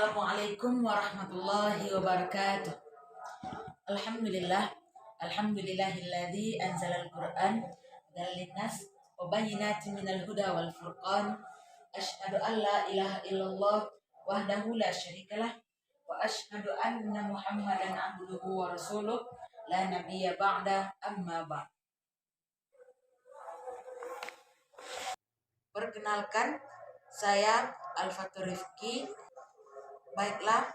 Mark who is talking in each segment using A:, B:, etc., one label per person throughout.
A: Assalamualaikum warahmatullahi wabarakatuh. Alhamdulillah, alhamdulillahilladzi anzalal Qur'an hudal linnas wa bayyinatin minal huda wal furqan. Asyhadu an la ilaha illallah wahdahu la syarikalah wa asyhadu anna Muhammadan abduhu wa rasuluh la nabiyya ba'da amma ba'd. Perkenalkan, saya Al-Fatur Rifki. Baiklah,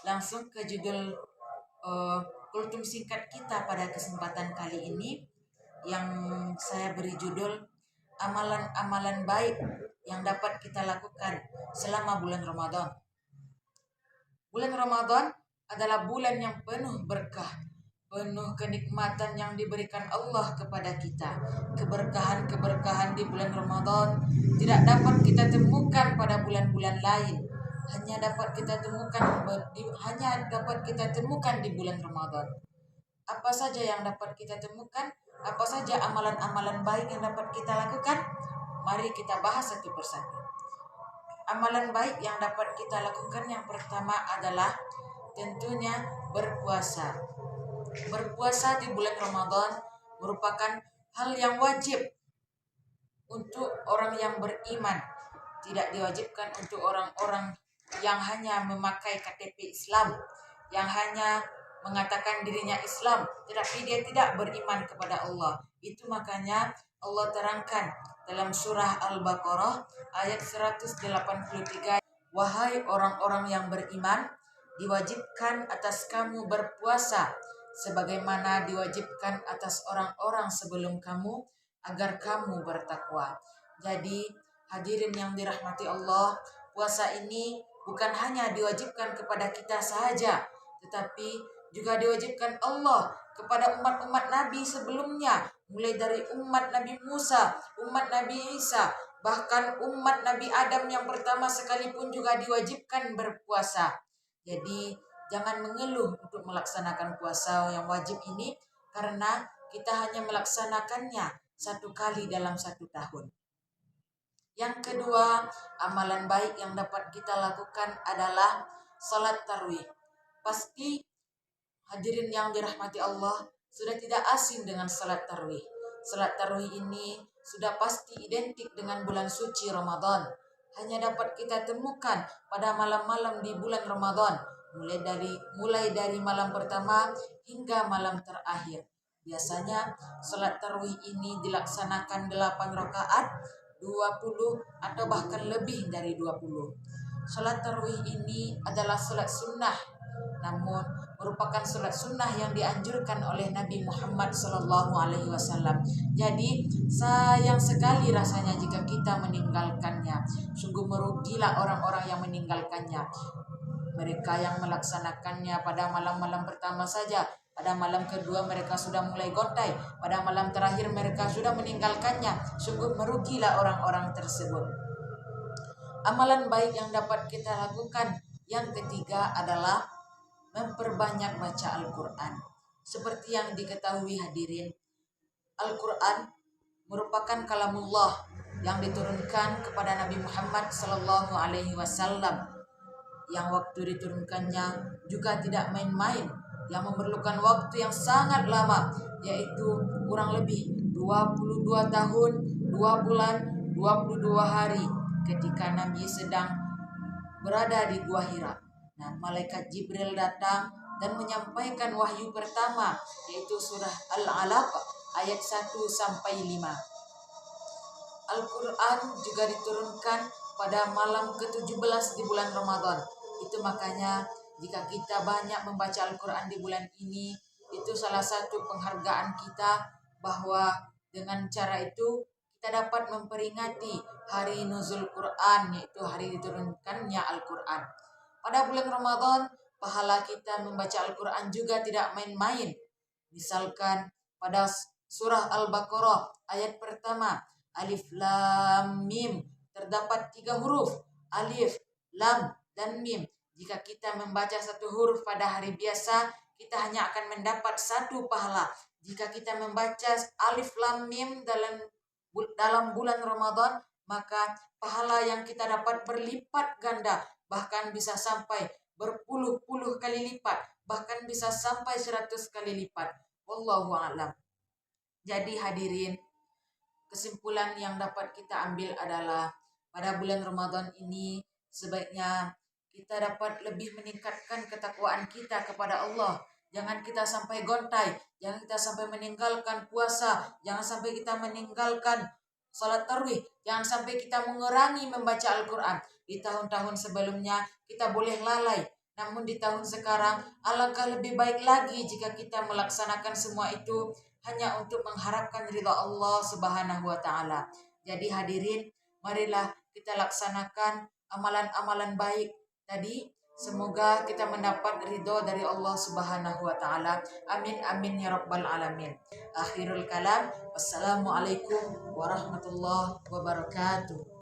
A: langsung ke judul kultum singkat kita pada kesempatan kali ini yang saya beri judul amalan-amalan baik yang dapat kita lakukan selama bulan Ramadan. Bulan Ramadan adalah bulan yang penuh berkah, penuh kenikmatan yang diberikan Allah kepada kita. Keberkahan-keberkahan di bulan Ramadan tidak dapat kita temukan pada bulan-bulan lain. Hanya dapat kita temukan di bulan Ramadan. Apa saja yang dapat kita temukan? Apa saja amalan-amalan baik yang dapat kita lakukan? Mari kita bahas satu persatu. Amalan baik yang dapat kita lakukan yang pertama adalah tentunya berpuasa. Berpuasa di bulan Ramadan merupakan hal yang wajib untuk orang yang beriman. Tidak diwajibkan untuk orang-orang yang hanya memakai KTP Islam, yang hanya mengatakan dirinya Islam, tetapi dia tidak beriman kepada Allah. Itu makanya Allah terangkan dalam surah Al-Baqarah ayat 183, wahai orang-orang yang beriman, diwajibkan atas kamu berpuasa sebagaimana diwajibkan atas orang-orang sebelum kamu agar kamu bertakwa. Jadi hadirin yang dirahmati Allah, puasa ini bukan hanya diwajibkan kepada kita sahaja, tetapi juga diwajibkan Allah kepada umat-umat Nabi sebelumnya, mulai dari umat Nabi Musa, umat Nabi Isa, bahkan umat Nabi Adam yang pertama sekalipun juga diwajibkan berpuasa. Jadi jangan mengeluh untuk melaksanakan puasa yang wajib ini, karena kita hanya melaksanakannya satu kali dalam satu tahun. Yang kedua, amalan baik yang dapat kita lakukan adalah salat tarawih. Pasti hadirin yang dirahmati Allah sudah tidak asing dengan salat tarawih. Salat tarawih ini sudah pasti identik dengan bulan suci Ramadan. Hanya dapat kita temukan pada malam-malam di bulan Ramadan, mulai dari malam pertama hingga malam terakhir. Biasanya salat tarawih ini dilaksanakan 8 rakaat, 20 atau bahkan lebih dari 20. Salat tarawih ini adalah salat sunnah, namun merupakan salat sunnah yang dianjurkan oleh Nabi Muhammad SAW. Jadi sayang sekali rasanya jika kita meninggalkannya. Sungguh merugilah orang-orang yang meninggalkannya. Mereka yang melaksanakannya pada malam-malam pertama saja, pada malam kedua mereka sudah mulai gontai, pada malam terakhir mereka sudah meninggalkannya. Sungguh merugilah orang-orang tersebut. Amalan baik yang dapat kita lakukan yang ketiga adalah memperbanyak baca Al-Quran. Seperti yang diketahui hadirin, Al-Quran merupakan kalamullah yang diturunkan kepada Nabi Muhammad SAW, yang waktu diturunkannya juga tidak main-main, yang memerlukan waktu yang sangat lama, yaitu kurang lebih 22 tahun, 2 bulan, 22 hari ketika Nabi sedang berada di Gua Hira. Nah, malaikat Jibril datang dan menyampaikan wahyu pertama, yaitu surah Al-Alaq ayat 1-5. Al-Quran juga diturunkan pada malam ke-17 di bulan Ramadan. Itu makanya jika kita banyak membaca Al-Quran di bulan ini, itu salah satu penghargaan kita, bahwa dengan cara itu kita dapat memperingati hari nuzul Quran, yaitu hari diturunkannya Al-Quran. Pada bulan Ramadan, pahala kita membaca Al-Quran juga tidak main-main. Misalkan pada surah Al-Baqarah ayat pertama, Alif Lam Mim, terdapat 3 huruf, Alif, Lam, dan Mim. Jika kita membaca satu huruf pada hari biasa, kita hanya akan mendapat 1 pahala. Jika kita membaca Alif Lam Mim dalam bulan Ramadan, maka pahala yang kita dapat berlipat ganda, bahkan bisa sampai berpuluh-puluh kali lipat, bahkan bisa sampai 100 kali lipat. Wallahu a'lam. Jadi hadirin, kesimpulan yang dapat kita ambil adalah pada bulan Ramadan ini sebaiknya kita dapat lebih meningkatkan ketakwaan kita kepada Allah. Jangan kita sampai gontai, jangan kita sampai meninggalkan puasa, jangan sampai kita meninggalkan salat tarawih, jangan sampai kita mengurangi membaca Al-Quran. Di tahun-tahun sebelumnya kita boleh lalai, namun di tahun sekarang alangkah lebih baik lagi jika kita melaksanakan semua itu hanya untuk mengharapkan ridha Allah Subhanahu wa taala. Jadi hadirin, marilah kita laksanakan amalan-amalan baik tadi. Semoga kita mendapat ridho dari Allah Subhanahu wa taala. Amin amin ya rabbal alamin. Akhirul kalam. Wassalamualaikum warahmatullahi wabarakatuh.